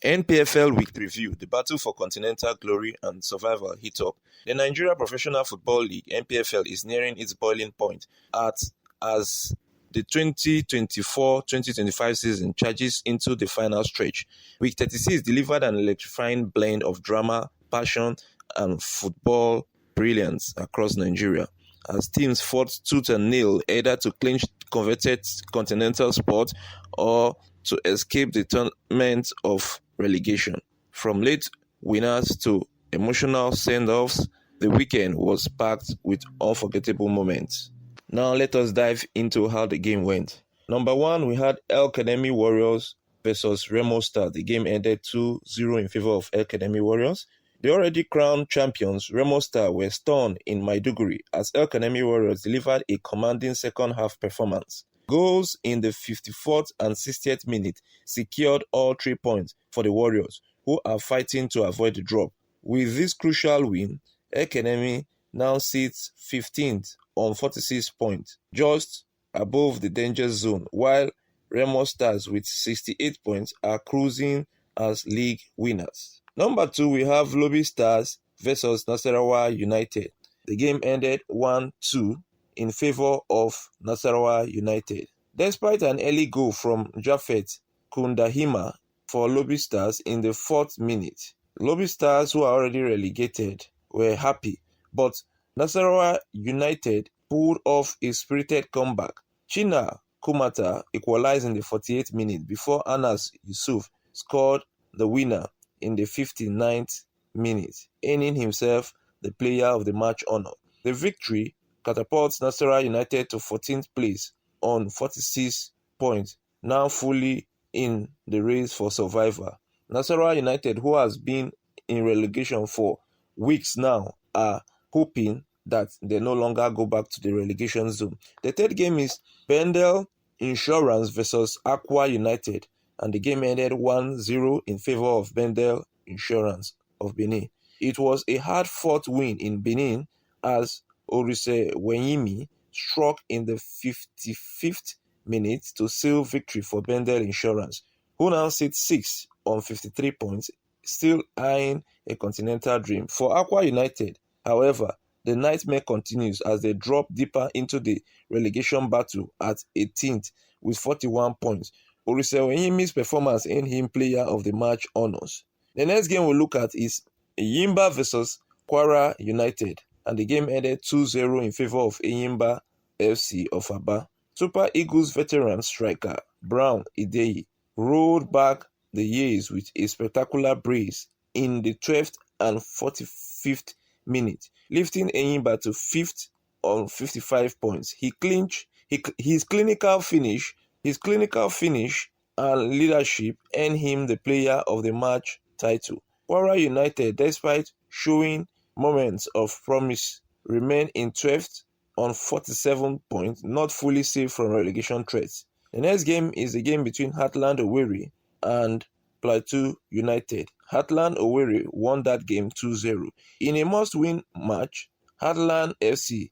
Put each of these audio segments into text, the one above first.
Npfl Week Preview: The battle for continental glory and survival heat up. The Nigeria Professional Football League (Npfl) is nearing its boiling point as the 2024-2025 season charges into the final stretch. Week 36 delivered an electrifying blend of drama, passion, and football brilliance across Nigeria, as teams fought tooth and nail either to clinch coveted continental spot or to escape the torment of relegation. From late winners to emotional send-offs, the weekend was packed with unforgettable moments. Now let us dive into how the game went. Number 1, we had El Academy Warriors versus Remo Stars. The game ended 2-0 in favor of El Academy Warriors. The already crowned champions, Remo Stars, were stunned in Maiduguri as El Academy Warriors delivered a commanding second-half performance. Goals in the 54th and 60th minute secured all 3 points for the Warriors, who are fighting to avoid the drop. With this crucial win, El Academy now sits 15th on 46 points, just above the danger zone, while Remo Stars with 68 points are cruising as league winners. Number 2, we have Lobby Stars versus Nasarawa United. The game ended 1-2 in favor of Nasarawa United. Despite an early goal from Japhet Kundahima for Lobby Stars in the 4th minute, Lobby Stars, who are already relegated, were happy, but Nasarawa United pulled off a spirited comeback. China Kumata equalized in the 48th minute before Anas Yusuf scored the winner in the 59th minute, earning himself the player of the match honor. The victory catapults Nasarawa United to 14th place on 46 points, now fully in the race for survival. Nasarawa United, who has been in relegation for weeks now, are hoping that they no longer go back to the relegation zone. The third game is Bendel Insurance versus Aqua United, and the game ended 1-0 in favor of Bendel Insurance of Benin. It was a hard-fought win in Benin as Orise Wenyimi struck in the 55th minute to seal victory for Bendel Insurance, who now sits 6th on 53 points, still eyeing a continental dream. For Aqua United, however, the nightmare continues as they drop deeper into the relegation battle at 18th with 41 points. Orise Wenyimi's performance earned him player of the match honors. The next game we'll look at is Eyimba versus Kwara United, and the game ended 2-0 in favor of Eyimba FC of Aba. Super Eagles veteran striker Brown Ideyi rolled back the years with a spectacular brace in the 12th and 45th minute, lifting Eyimba to 5th on 55 points. His clinical finish and leadership earned him the player of the match title. Kwara United, despite showing moments of promise, remain in 12th on 47 points, not fully safe from relegation threats. The next game is a game between Heartland Owerri and Plateau United. Heartland Owerri won that game 2-0. In a must-win match, Heartland FC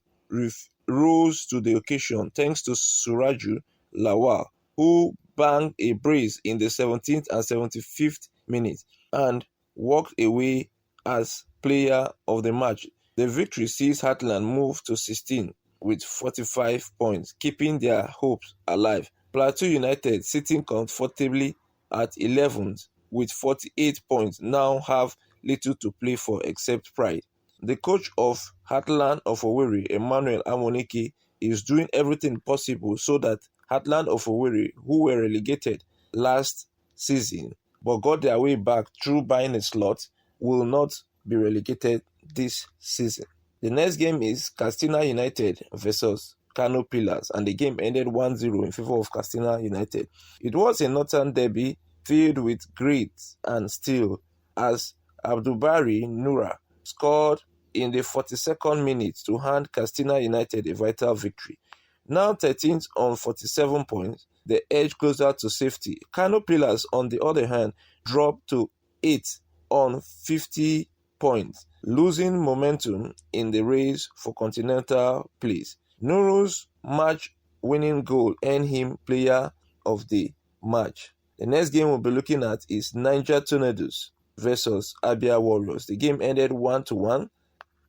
rose to the occasion thanks to Suraju Lawal, who banged a brace in the 17th and 75th minute and walked away as player of the match. The victory sees Heartland move to 16 with 45 points, keeping their hopes alive. Plateau United, sitting comfortably at 11th with 48 points, now have little to play for except pride. The coach of Heartland of Owerri, Emmanuel Amonike, is doing everything possible so that Heartland of Owerri, who were relegated last season but got their way back through buying a slot, will not be relegated this season. The next game is Katsina United versus Kano Pillars, and the game ended 1-0 in favor of Katsina United. It was a northern derby filled with grit and steel as Abdulbari Nura scored in the 42nd minute to hand Katsina United a vital victory. Now 13th on 47 points, the edge closer to safety. Kano Pillars, on the other hand, dropped to 8th on 50 points, losing momentum in the race for continental place. Nuru's match-winning goal earned him player of the match. The next game we'll be looking at is Niger Tornadoes versus Abia Warriors. The game ended 1-1.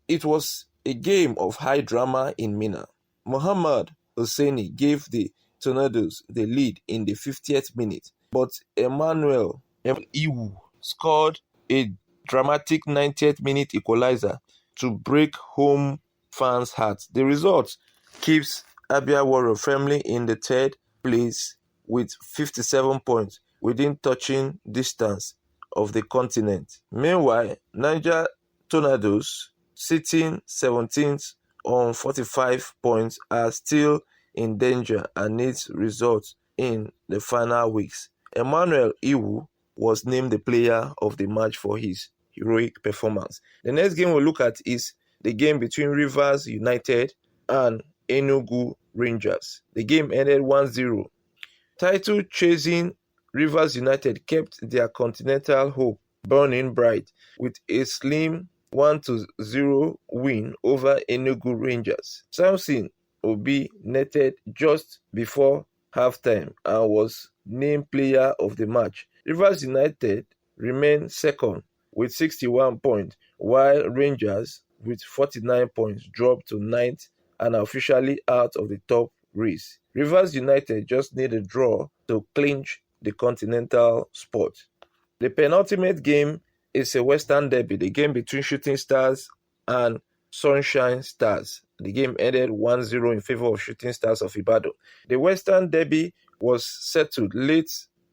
It was a game of high drama in Minna. Muhammad Hosseini gave the Tornadoes the lead in the 50th minute, but Emmanuel Iwu scored a dramatic 90th minute equalizer to break home fans' hearts. The result keeps Abia Warriors firmly in the third place with 57 points within touching distance of the continent. Meanwhile, Niger Tornadoes, sitting 17th on 45 points, are still in danger and needs results in the final weeks. Emmanuel Iwu was named the player of the match for his heroic performance. The next game we'll look at is the game between Rivers United and Enugu Rangers. The game ended 1-0. Title-chasing Rivers United kept their continental hope burning bright with a slim 1-0 win over Enugu Rangers. Samson Obi netted just before halftime and was named player of the match. Rivers United remained second with 61 points, while Rangers with 49 points dropped to ninth and are officially out of the top race. Rivers United just need a draw to clinch the continental spot. The penultimate game is a Western Derby, the game between Shooting Stars and Sunshine Stars. The game ended 1-0 in favor of Shooting Stars of Ibadan. The Western Derby was settled late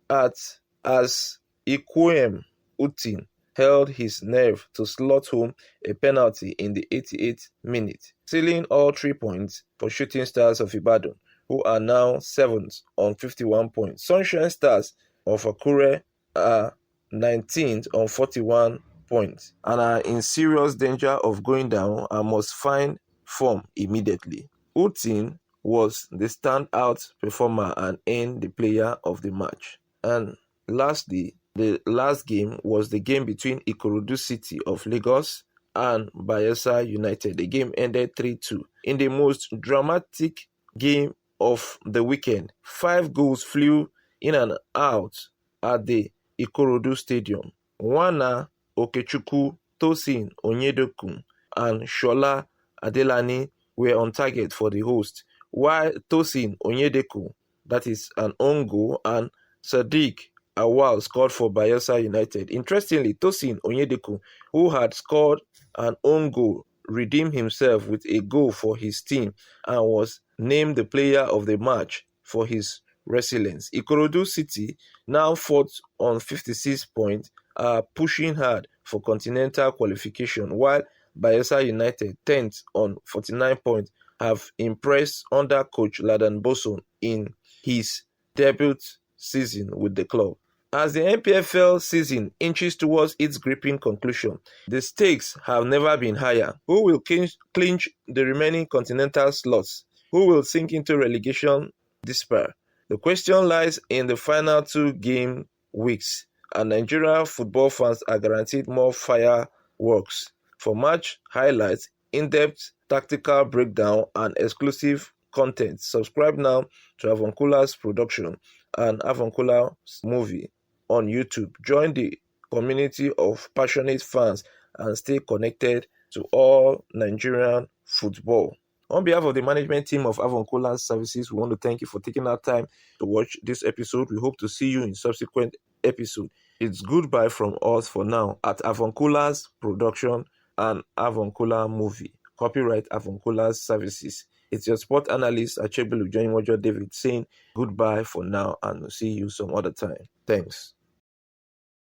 as Ikwuem Utin held his nerve to slot home a penalty in the 88th minute, sealing all 3 points for Shooting Stars of Ibadan, who are now 7th on 51 points. Sunshine Stars of Akure are 19th on 41 points and are in serious danger of going down and must find form immediately. Utin was the standout performer and earned the player of the match. And lastly, the last game was the game between Ikorodu City of Lagos and Bayelsa United. The game ended 3-2. In the most dramatic game of the weekend, 5 goals flew in and out at the Ikorodu Stadium. Nwana Okechukwu, Tosin Onyedokun, and Shola Adelani were on target for the host, while Tosin Onyedokun, that is an own goal, and Sadiq Awal scored for Bayelsa United. Interestingly, Tosin Onyedokun, who had scored an own goal, redeemed himself with a goal for his team and was named the player of the match for his resilience. Ikorodu City, now 4th on 56 points, are pushing hard for continental qualification, while Bayelsa United, 10th on 49 points, have impressed under coach Ladan Boson in his debut season with the club. As the Npfl season inches towards its gripping conclusion, the stakes have never been higher. Who will clinch the remaining continental slots? Who will sink into relegation despair? The question lies in the final 2 game weeks, and Nigeria football fans are guaranteed more fireworks. For match highlights, in-depth tactical breakdown, and exclusive content, subscribe now to Avoncula's production and Avoncula's movie on YouTube. Join the community of passionate fans and stay connected to all Nigerian football. On behalf of the management team of Avoncula's services, we want to thank you for taking our time to watch this episode. We hope to see you in subsequent episodes. It's goodbye from us for now at Avoncula's production and Avoncula movie. Copyright Avoncula's services. It's your sport analyst Achegbulu Jenyunwojo David saying goodbye for now and we'll see you some other time. Thanks.